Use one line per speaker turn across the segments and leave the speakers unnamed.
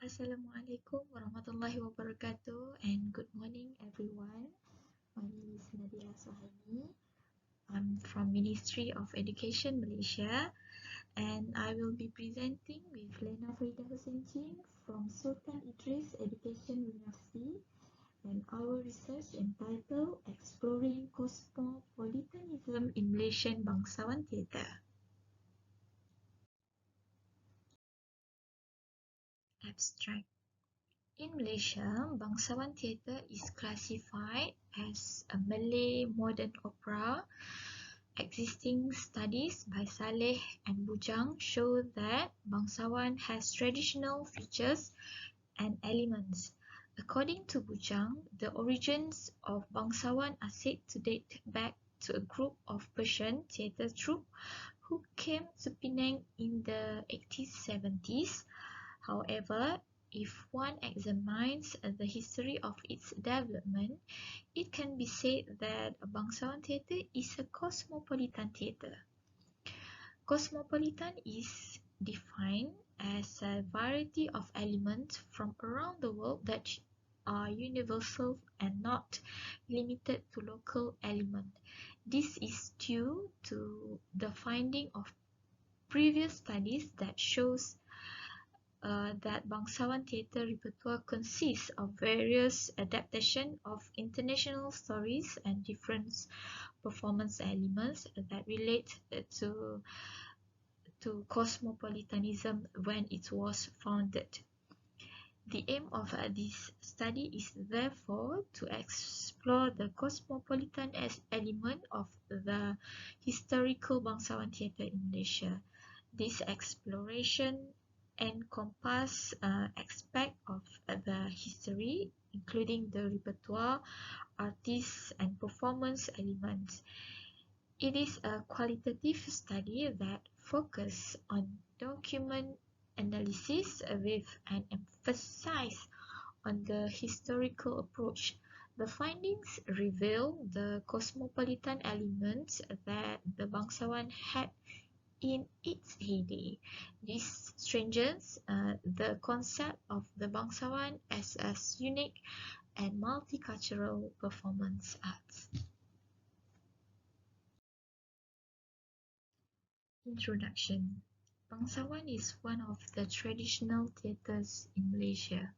Assalamualaikum warahmatullahi wabarakatuh and good morning everyone. My name is Nadhilah Suhaimi. I'm from Ministry of Education Malaysia and I will be presenting with Lena Farida Hussain from Sultan Idris Education University and our research entitled Exploring Cosmopolitanism in Malaysian Bangsawan Theatre. Abstract. In Malaysia, Bangsawan Theatre is classified as a Malay modern opera. Existing studies by Saleh and Bujang show that Bangsawan has traditional features and elements. According to Bujang, the origins of Bangsawan are said to date back to a group of Persian theatre troupe who came to Penang in the 1870s. However, if one examines the history of its development, it can be said that Bangsawan Theatre is a cosmopolitan theatre. Cosmopolitan is defined as a variety of elements from around the world that are universal and not limited to local elements. This is due to the finding of previous studies that shows that Bangsawan theatre repertoire consists of various adaptations of international stories and different performance elements that relate to cosmopolitanism when it was founded. The aim of this study is therefore to explore the cosmopolitan element of the historical Bangsawan theatre in Malaysia. This exploration encompass aspects of the history, including the repertoire, artists, and performance elements. It is a qualitative study that focuses on document analysis with an emphasis on the historical approach. The findings reveal the cosmopolitan elements that the Bangsawan had in its heyday. This strengthens the concept of the Bangsawan as a unique and multicultural performance arts. Introduction. Bangsawan is one of the traditional theatres in Malaysia.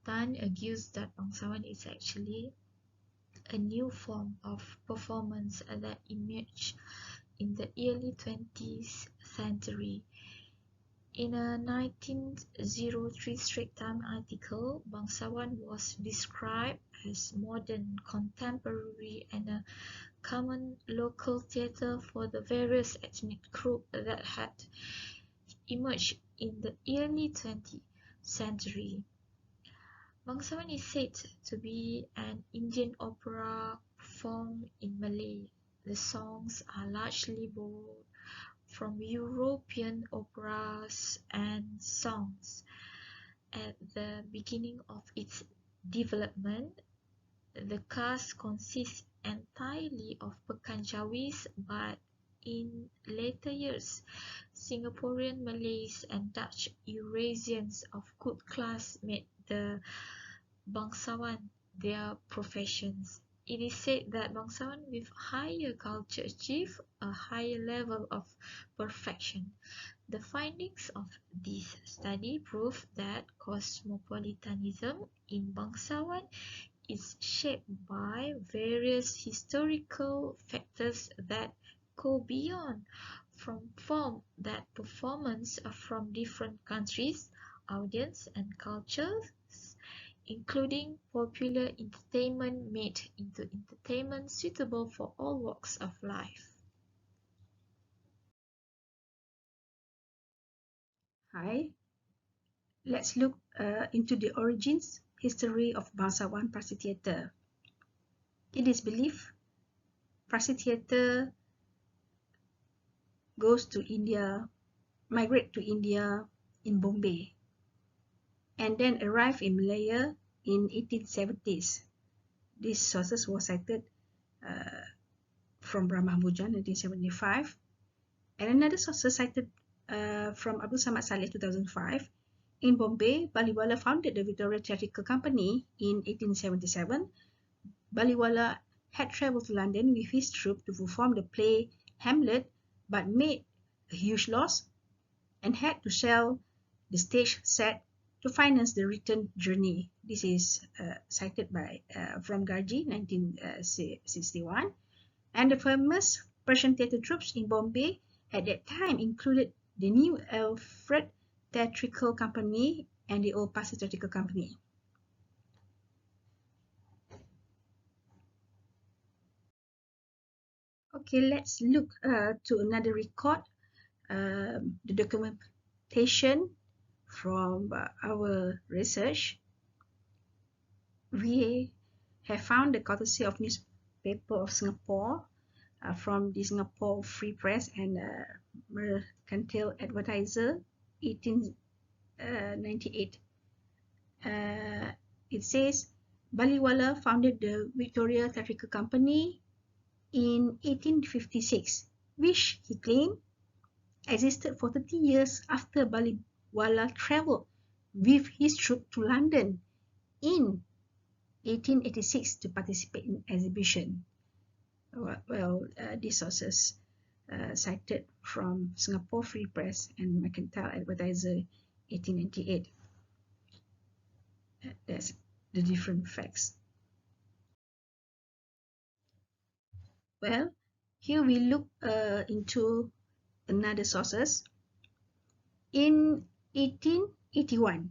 Tan argues that Bangsawan is actually a new form of performance that emerged in the early 20th century. In a 1903 Straits Times article, Bangsawan was described as modern, contemporary, and a common local theatre for the various ethnic groups that had emerged in the early 20th century. Bangsawan is said to be an Indian opera performed in Malay. The songs are largely borrowed from European operas and songs. At the beginning of its development, the cast consists entirely of Pekanjawis, but in later years, Singaporean Malays and Dutch Eurasians of good class made the Bangsawan their professions. It is said that Bangsawan with higher culture achieve a higher level of perfection. The findings of this study prove that cosmopolitanism in Bangsawan is shaped by various historical factors that go beyond from that performance from different countries, audience, and cultures, including popular entertainment made into entertainment suitable for all walks of life.
Hi, let's look into the origins, history of Bangsawan Prasi Theatre. It is believed Prasi Theatre migrate to India in Bombay, and then arrive in Malaya in 1870s. These sources were cited from Brahma Bujang 1975, and another source cited from Abdul Samad Saleh 2005 In Bombay, Baliwala founded the Victoria Theatrical Company in 1877. Baliwala had travelled to London with his troupe to perform the play Hamlet, but made a huge loss and had to sell the stage set to finance the return journey. This is cited by from Gargi, 1961. And the famous Persian theatre troupes in Bombay at that time included the New Alfred Theatrical Company and the Old Pasir Theatrical Company. Okay, let's look to another record, the documentation from our research. We have found the courtesy of Newspaper of Singapore from the Singapore Free Press and Mercantile Advertiser, 1898. It says, Baliwala founded the Victoria Theatrical Company in 1856, which he claimed existed for 30 years after Baliwala travelled with his troupe to London in 1886 to participate in exhibition. Well, these sources cited from Singapore Free Press and Mercantile Advertiser, 1898. That's the different facts. Well, here we look into another sources. In 1881,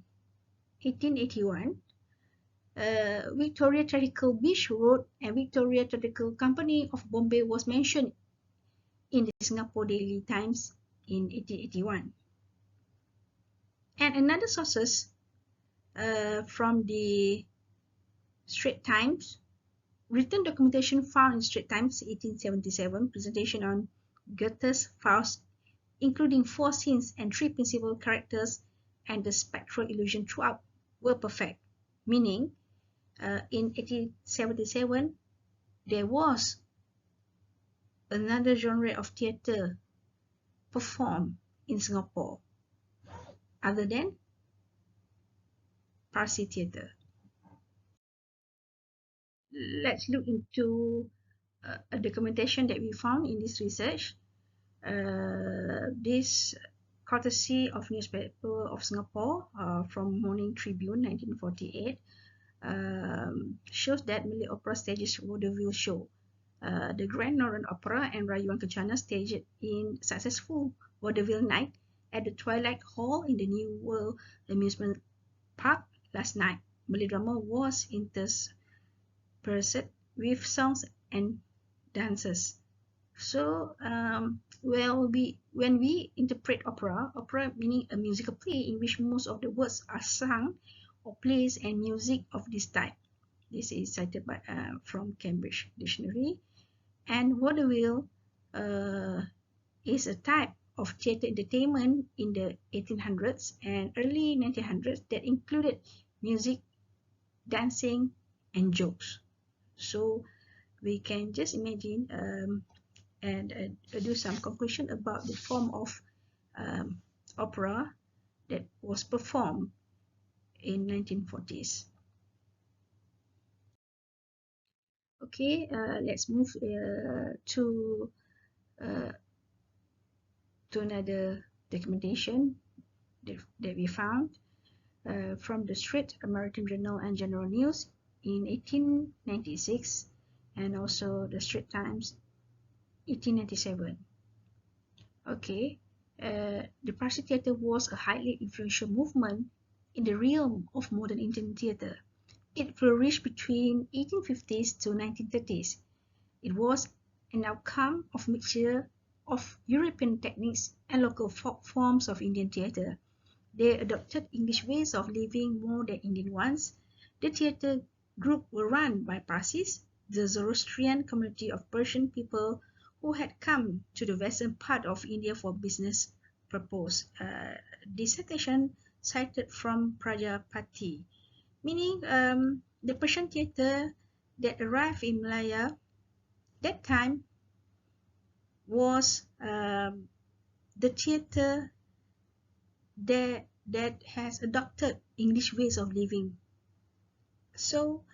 Victoria Theatrical Beach Road and Victoria Theatrical Company of Bombay was mentioned in the Singapore Daily Times in 1881. And another sources from the Straits Times, written documentation found in Straits Times 1877, presentation on Goethe's Faust, including 4 scenes and 3 principal characters and the spectral illusion throughout, were perfect, meaning in 1877 there was another genre of theatre performed in Singapore other than Parsi theatre. Let's look into a documentation that we found in this research. This courtesy of Newspaper of Singapore from Morning Tribune, 1948, shows that Malay Opera stages vaudeville show. The Grand Northern Opera and Rayuan Kencana staged in successful vaudeville night at the Twilight Hall in the New World Amusement Park last night. Malay drama was interspersed with songs and dances. So, when we interpret opera meaning a musical play in which most of the words are sung, or plays and music of this type. This is cited by from Cambridge Dictionary. And vaudeville is a type of theatre entertainment in the 1800s and early 1900s that included music, dancing, and jokes. So we can just imagine and do some conclusion about the form of opera that was performed in 1940s. Okay, let's move to another documentation that we found from the Street American Journal and General News in 1896 and also the Straits Times 1897. Okay, the Parsi theatre was a highly influential movement in the realm of modern Indian theatre. It flourished between 1850s to 1930s. It was an outcome of mixture of European techniques and local folk forms of Indian theatre. They adopted English ways of living more than Indian ones. The theatre group were run by Parsis, the Zoroastrian community of Persian people who had come to the western part of India for business purpose. Dissertation cited from Prajapati, meaning the Persian theatre that arrived in Malaya that time was the theatre that that has adopted English ways of living. So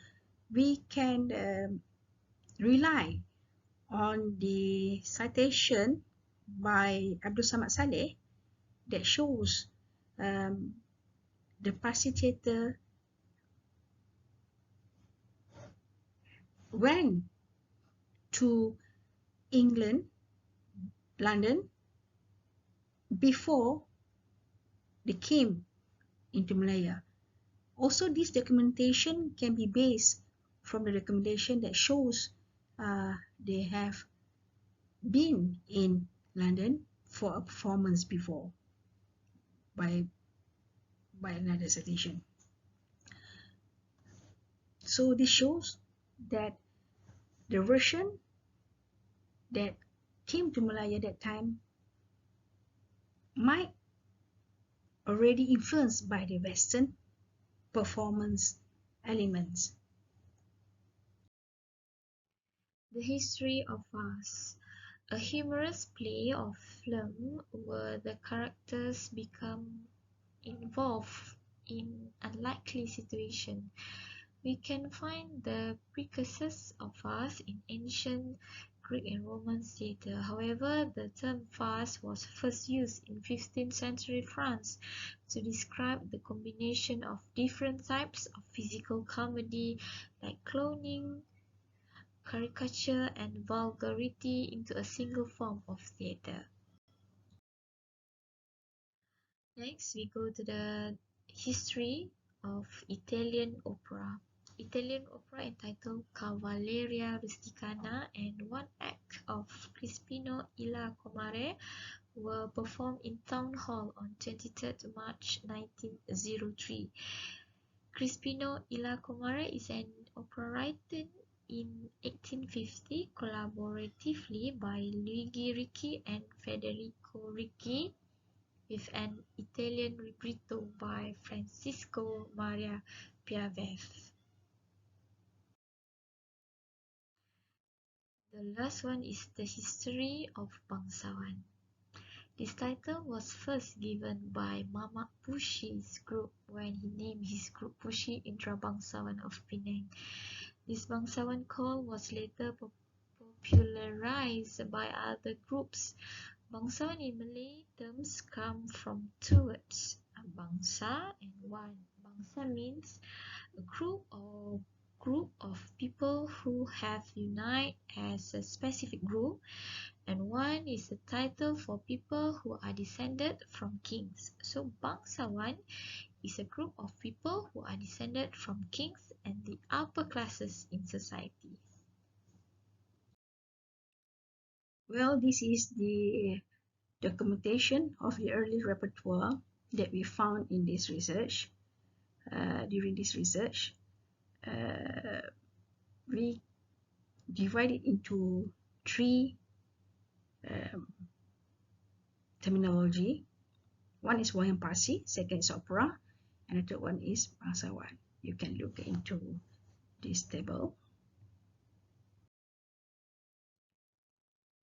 we can rely on the citation by Abdul Samad Saleh that shows the Parsi theatre went to England, London, before they came into Malaya. Also, this documentation can be based from the documentation that shows they have been in London for a performance before by another citation. So this shows that the version that came to Malaya at that time might already influenced by the Western performance elements.
The history of us. A humorous play or film where the characters become involved in unlikely situation. We can find the precursors of farce in ancient Greek and Roman theatre. However, the term farce was first used in 15th century France to describe the combination of different types of physical comedy like clowning, caricature, and vulgarity into a single form of theatre. Next, we go to the history of Italian opera. Italian opera entitled Cavalleria Rusticana and one act of Crispino e la Comare were performed in Town Hall on 23rd March 1903. Crispino e la Comare is an opera written in 1850 collaboratively by Luigi Ricci and Federico Ricci, with an Italian libretto by Francisco Maria Piave. The last one is the history of Bangsawan. This title was first given by Mamak Pushi's group when he named his group Pushi Indra Bangsawan of Penang. This Bangsawan call was later popularized by other groups. Bangsawan in Malay terms come from two words, bangsa and wan. Bangsa means a group of people who have united as a specific group, and wan is a title for people who are descended from kings. So Bangsawan is a group of people who are descended from kings and the upper classes in society.
Well, this is the documentation of the early repertoire that we found in this research. During this research, we divide it into three terminology. One is Wayang Parsi, second is opera, and the third one is Bangsawan. You can look into this table.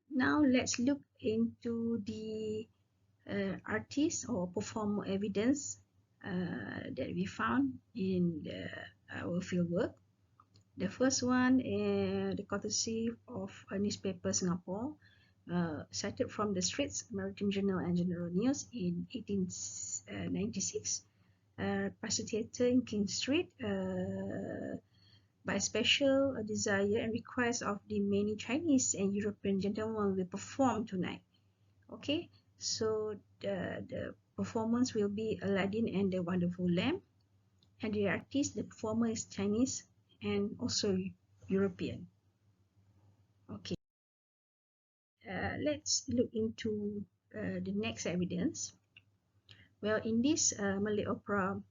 Now let's look into the artists or performer evidence that we found in our fieldwork. The first one is the courtesy of a newspaper Singapore, cited from the Straits Maritime Journal and General News in 1896. Parsi Theatre in King Street, by special desire and request of the many Chinese and European gentlemen, will perform tonight. Okay, so the performance will be Aladdin and the Wonderful Lamp, and the artist, the performer, is Chinese and also European. Okay, let's look into the next evidence. Well, in this Malay opera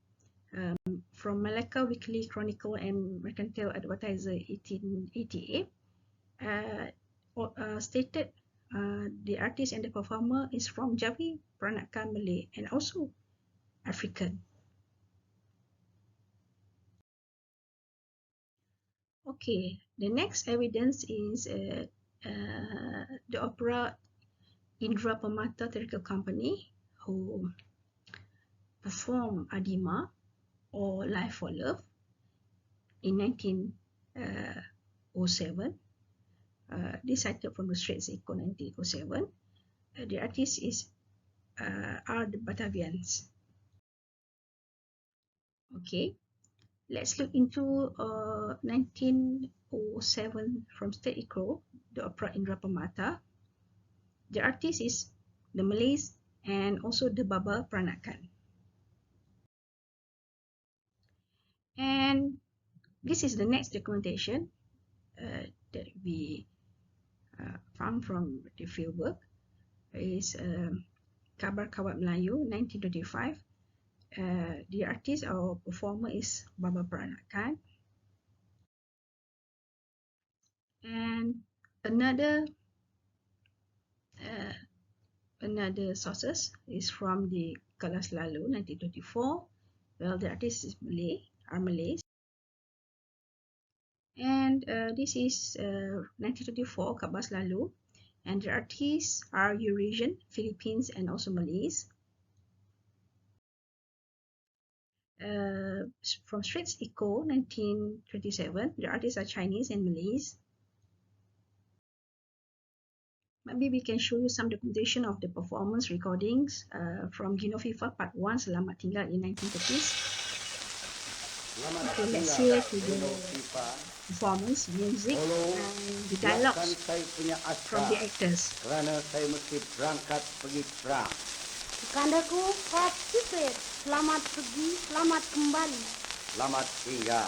from Malacca Weekly Chronicle and Mercantile Advertiser 1888, stated the artist and the performer is from Jawi, Peranakan Malay, and also African. Okay, the next evidence is the opera Indra Permata Theatrical Company, who performed Adima or Life for Love in 1907. This cited from the Straits Echo 1907. The artist are the Batavians. Okay, let's look into 1907 from State Echo, the opera Indra Permata. The artist is the Malays and also the Baba Peranakan. And this is the next documentation that we found from the fieldwork. Is Kabar Kawat Melayu 1925. The artist or performer is Baba Peranakan. And another sources is from the Kelas Lalu 1924. Well, the artist is Malays. And this is 1924 Kabas Lalu, and the artists are Eurasian, Philippines, and also Malays. From Straits Echo 1927, the artists are Chinese and Malays. Maybe we can show you some documentation of the performance recordings from Gino FIFA Part 1 Selamat Tinggal in 1930s. Okay, let's hear to the performance, music, and the dialogues from the actors.
Kerana saya mesti berangkat pergi perang.
Kandaku, Pak Sipir, selamat pergi, selamat kembali.
Selamat tinggal.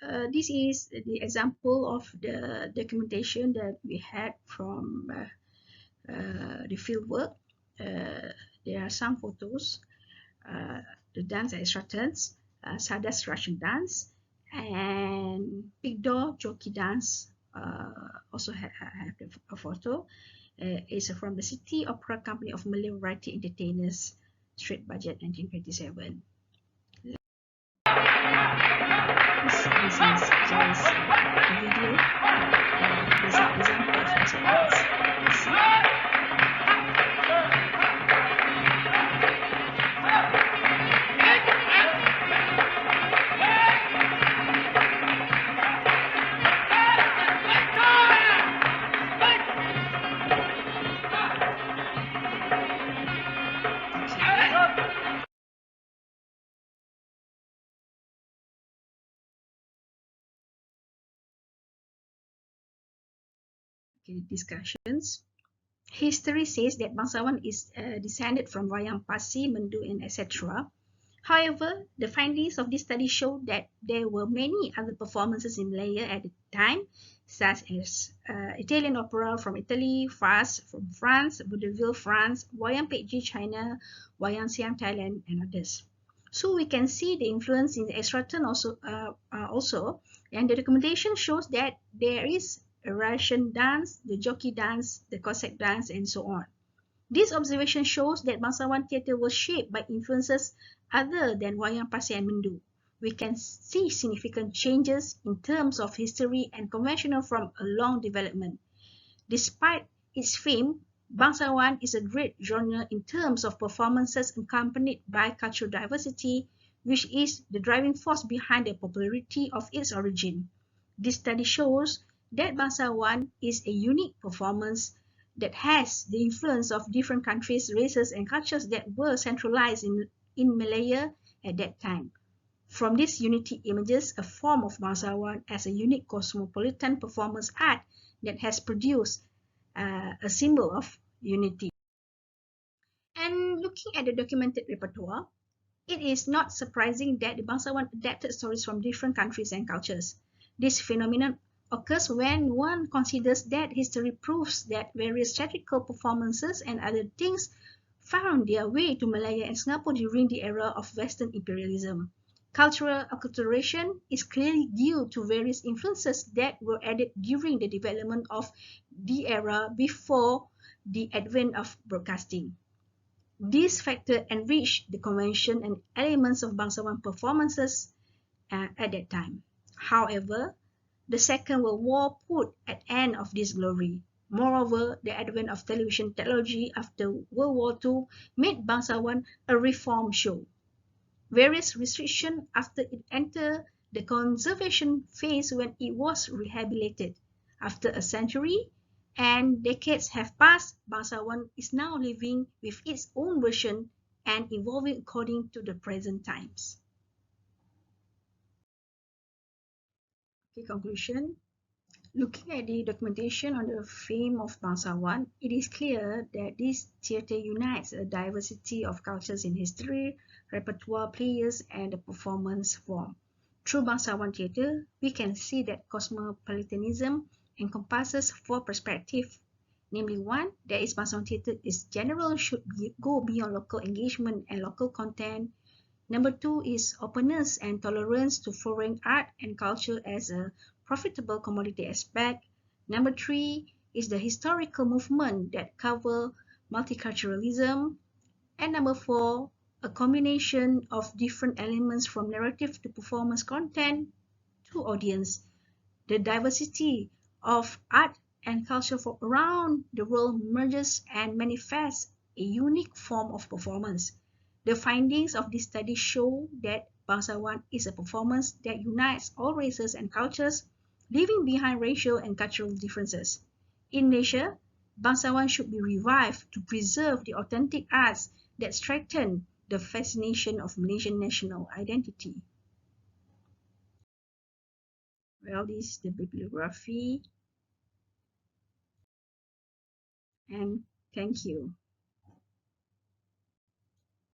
This is the example of the documentation that we had from the field work. There are some photos, the dance extractants, Sada's Russian dance, and Pigdo Jockey dance also have a photo. It's from the City Opera Company of Malay Variety Entertainers, Street Budget 1927. This is just a video, example of examples. Okay, discussions. History says that Bangsawan is descended from Wayang Pasi, Mendu, and etc. However, the findings of this study show that there were many other performances in Malaya at the time, such as Italian opera from Italy, Farce from France, vaudeville France, Wayang Pekji China, Wayang Siam Thailand, and others. So we can see the influence in the extractant also, and the documentation shows that there is a Russian dance, the jockey dance, the Cossack dance, and so on. This observation shows that Bangsawan theatre was shaped by influences other than Wayang Pasi and Mendu. We can see significant changes in terms of history and conventional from a long development. Despite its fame, Bangsawan is a great genre in terms of performances accompanied by cultural diversity, which is the driving force behind the popularity of its origin. This study shows that Bangsawan is a unique performance that has the influence of different countries, races, and cultures that were centralized in Malaya at that time. From this unity emerges a form of Bangsawan as a unique cosmopolitan performance art that has produced a symbol of unity. And looking at the documented repertoire, it is not surprising that the Bangsawan adapted stories from different countries and cultures. This phenomenon occurs when one considers that history proves that various theatrical performances and other things found their way to Malaya and Singapore during the era of Western imperialism. Cultural acculturation is clearly due to various influences that were added during the development of the era before the advent of broadcasting. These factors enriched the convention and elements of Bangsawan performances at that time. However, the Second World War put an end of this glory. Moreover, the advent of television technology after World War II made Bangsawan a reform show. Various restrictions after it entered the conservation phase when it was rehabilitated. After a century and decades have passed, Bangsawan is now living with its own version and evolving according to the present times. Okay, conclusion. Looking at the documentation on the fame of Bangsawan, it is clear that this theatre unites a diversity of cultures in history, repertoire, players, and the performance form. Through Bangsawan theatre, we can see that cosmopolitanism encompasses four perspectives. Namely, one, that is Bangsawan theatre is general should go beyond local engagement and local content. Number two is openness and tolerance to foreign art and culture as a profitable commodity aspect. Number three is the historical movement that cover multiculturalism. And number four, a combination of different elements from narrative to performance content to audience. The diversity of art and culture from around the world merges and manifests a unique form of performance. The findings of this study show that Bangsawan is a performance that unites all races and cultures, leaving behind racial and cultural differences. In Malaysia, Bangsawan should be revived to preserve the authentic arts that strengthen the fascination of Malaysian national identity. Well, this is the bibliography, and thank you.